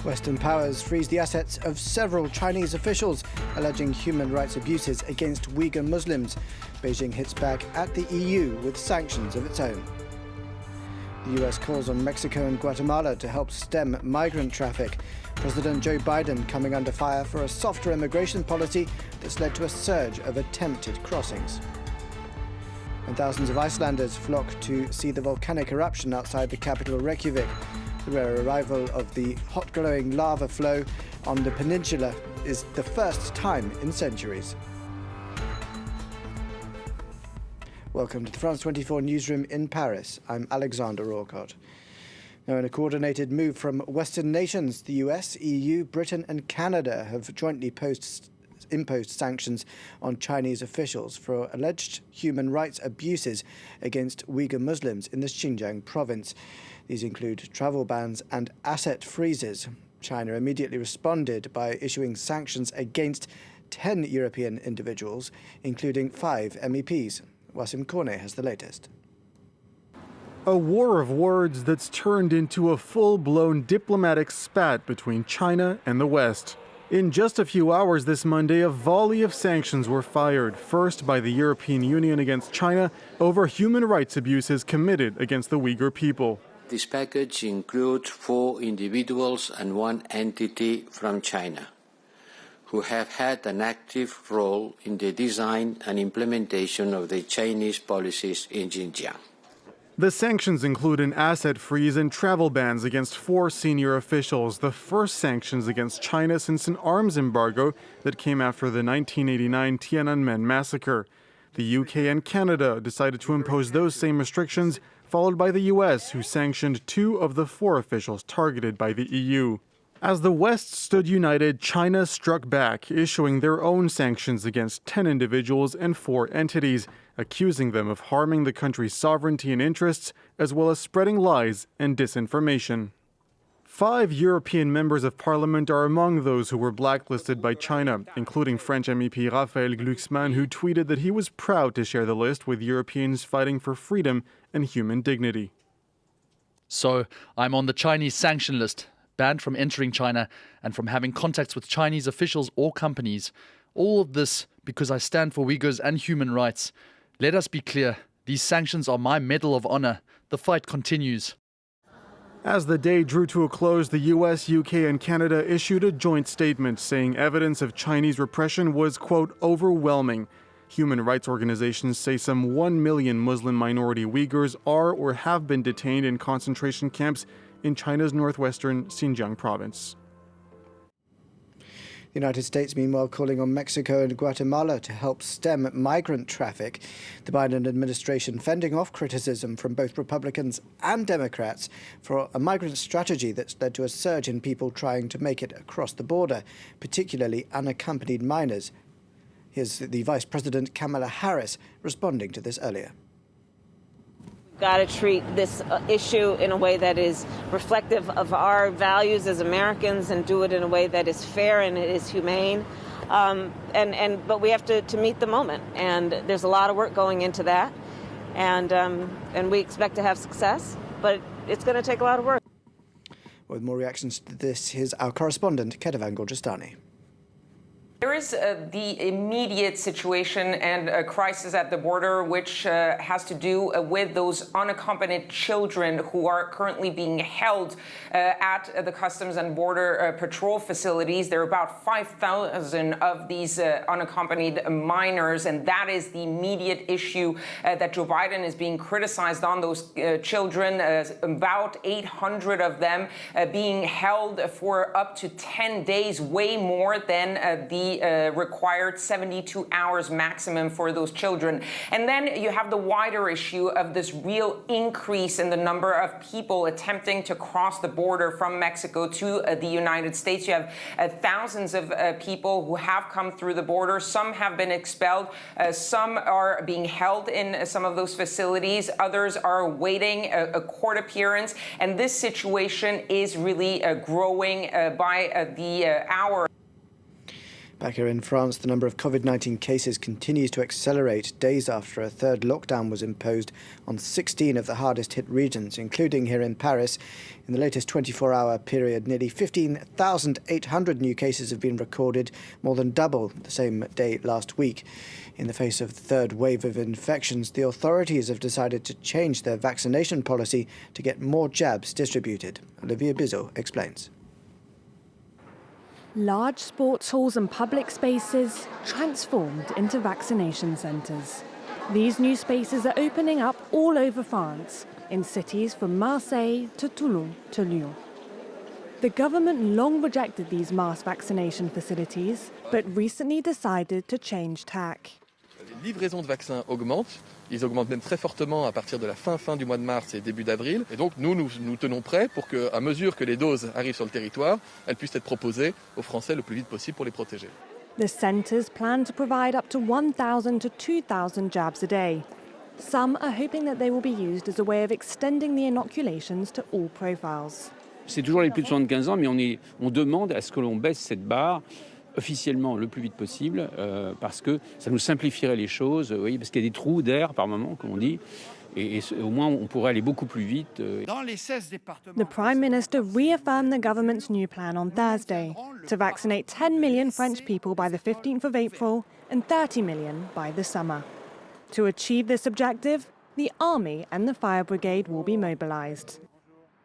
Western powers freeze the assets of several Chinese officials alleging human rights abuses against Uyghur Muslims. Beijing hits back at the EU with sanctions of its own. The US calls on Mexico and Guatemala to help stem migrant traffic. President Joe Biden coming under fire for a softer immigration policy that's led to a surge of attempted crossings. And thousands of Icelanders flock to see the volcanic eruption outside the capital Reykjavik. The rare arrival of the hot-glowing lava flow on the peninsula is the first time in centuries. Welcome to the France 24 newsroom in Paris. I'm Alexander Orcott. Now, in a coordinated move from Western nations, the US, EU, Britain and Canada have jointly imposed sanctions on Chinese officials for alleged human rights abuses against Uyghur Muslims in the Xinjiang province. These include travel bans and asset freezes. China immediately responded by issuing sanctions against 10 European individuals, including 5 MEPs. Wasim Korne has the latest. A war of words that's turned into a full-blown diplomatic spat between China and the West. In just a few hours this Monday, a volley of sanctions were fired, first by the European Union against China over human rights abuses committed against the Uyghur people. This package includes 4 individuals and 1 entity from China who have had an active role in the design and implementation of the Chinese policies in Xinjiang. The sanctions include an asset freeze and travel bans against 4 senior officials, the first sanctions against China since an arms embargo that came after the 1989 Tiananmen massacre. The UK and Canada decided to impose those same restrictions, followed by the US, who sanctioned 2 of the 4 officials targeted by the EU. As the West stood united, China struck back, issuing their own sanctions against 10 individuals and 4 entities, accusing them of harming the country's sovereignty and interests, as well as spreading lies and disinformation. 5 European members of parliament are among those who were blacklisted by China, including French MEP Raphael Glucksmann, who tweeted that he was proud to share the list with Europeans fighting for freedom and human dignity. So I'm on the Chinese sanction list, banned from entering China and from having contacts with Chinese officials or companies. All of this because I stand for Uyghurs and human rights. Let us be clear, these sanctions are my Medal of Honor. The fight continues. As the day drew to a close, the US, UK and Canada issued a joint statement saying evidence of Chinese repression was, quote, overwhelming. Human rights organizations say some 1 million Muslim minority Uyghurs are or have been detained in concentration camps in China's northwestern Xinjiang province. The United States, meanwhile, calling on Mexico and Guatemala to help stem migrant traffic. The Biden administration fending off criticism from both Republicans and Democrats for a migrant strategy that's led to a surge in people trying to make it across the border, particularly unaccompanied minors. Here's the Vice President Kamala Harris responding to this earlier. We've got to treat this issue in a way that is reflective of our values as Americans and do it in a way that is fair and it is humane. But we have to meet the moment, and there's a lot of work going into that, and we expect to have success, but it's going to take a lot of work. With more reactions to this, here's our correspondent, Kedavan Gorjastani. There is the immediate situation and a crisis at the border, which has to do with those unaccompanied children who are currently being held at the Customs and Border Patrol facilities. There are about 5,000 of these unaccompanied minors, and that is the immediate issue that Joe Biden is being criticized on. Those children, about 800 of them being held for up to 10 days, way more than the required 72 hours maximum for those children. And then you have the wider issue of this real increase in the number of people attempting to cross the border from Mexico to the United States. You have thousands of people who have come through the border. Some have been expelled. Some are being held in some of those facilities. Others are awaiting a court appearance. And this situation is really growing by the hour. Back here in France, the number of COVID-19 cases continues to accelerate days after a third lockdown was imposed on 16 of the hardest-hit regions, including here in Paris. In the latest 24-hour period, nearly 15,800 new cases have been recorded, more than double the same day last week. In the face of the third wave of infections, the authorities have decided to change their vaccination policy to get more jabs distributed. Olivia Bizot explains. Large sports halls and public spaces transformed into vaccination centres. These new spaces are opening up all over France, in cities from Marseille to Toulon to Lyon. The government long rejected these mass vaccination facilities, but recently decided to change tack. Les livraisons de vaccins augmentent. Ils augmentent même très fortement à partir de la fin du mois de mars et début d'avril. Et donc nous tenons prêts pour qu'à mesure que les doses arrivent sur le territoire, elles puissent être proposées aux Français le plus vite possible pour les protéger. The centres plan to provide up to 1,000 to 2,000 jabs a day. Some are hoping that they will be used as a way of extending the inoculations to all profiles. C'est toujours les plus de 75 ans, mais on demande à ce que l'on baisse cette barre officiellement le plus vite possible, parce que ça nous simplifierait les choses, oui, parce qu'il y a des trous d'air par moment, comme on dit, et au moins on pourrait aller beaucoup plus vite. The Prime Minister reaffirmed the government's new plan on Thursday to vaccinate 10 million French people by the 15th of April and 30 million by the summer. To achieve this objective, the army and the fire brigade will be mobilised.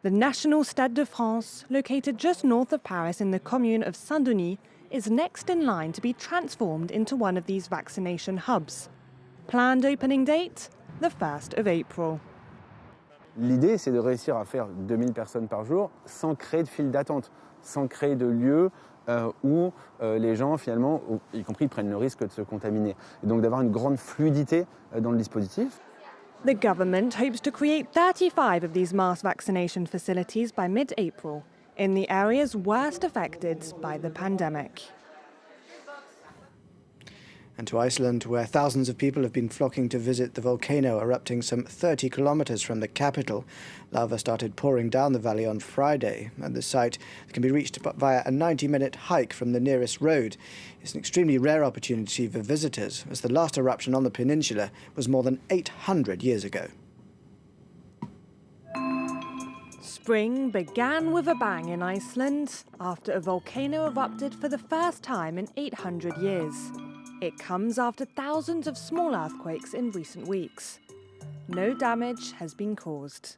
The National Stade de France, located just north of Paris in the commune of Saint-Denis, is next in line to be transformed into one of these vaccination hubs. Planned opening date, the 1st of April. L'idée, c'est de réussir à faire 2000 personnes par jour sans créer de file d'attente, sans créer de lieu où les gens, finalement, y compris, prennent le risque de se contaminer. Et donc d'avoir une grande fluidité dans le dispositif. The government hopes to create 35 of these mass vaccination facilities by mid-April, in the areas worst affected by the pandemic. And to Iceland, where thousands of people have been flocking to visit the volcano erupting some 30 kilometres from the capital. Lava started pouring down the valley on Friday, and the site can be reached via a 90-minute hike from the nearest road. It's an extremely rare opportunity for visitors, as the last eruption on the peninsula was more than 800 years ago. Spring began with a bang in Iceland after a volcano erupted for the first time in 800 years. It comes after thousands of small earthquakes in recent weeks. No damage has been caused.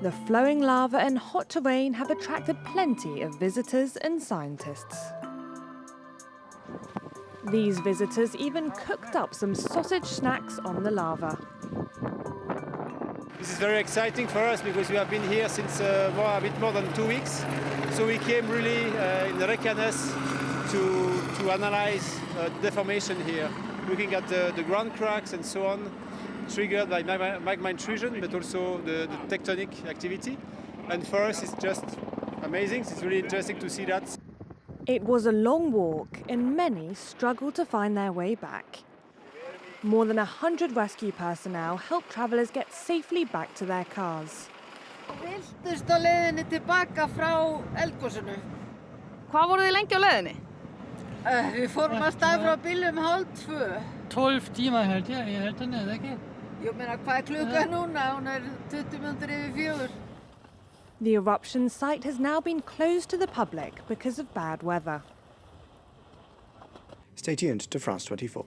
The flowing lava and hot terrain have attracted plenty of visitors and scientists. These visitors even cooked up some sausage snacks on the lava. This is very exciting for us because we have been here since a bit more than 2 weeks. So we came really in Reykjanes to analyze deformation here, looking at the ground cracks and so on, triggered by magma intrusion, but also the tectonic activity. And for us, it's just amazing. It's really interesting to see that. It was a long walk, and many struggled to find their way back. More than 100 rescue personnel helped travellers get safely back to their cars. Viltust á leiðinni tilbaka frá eldgosinu. Hvað voru þið lengi á leiðinni? Við fórum að stað frá bílum 1:30. 12 tíma held ég held henni, eða ekki? Ég meina, hvað klukkan núna? Hún 20 mínútur yfir 4. The eruption site has now been closed to the public because of bad weather. Stay tuned to France 24.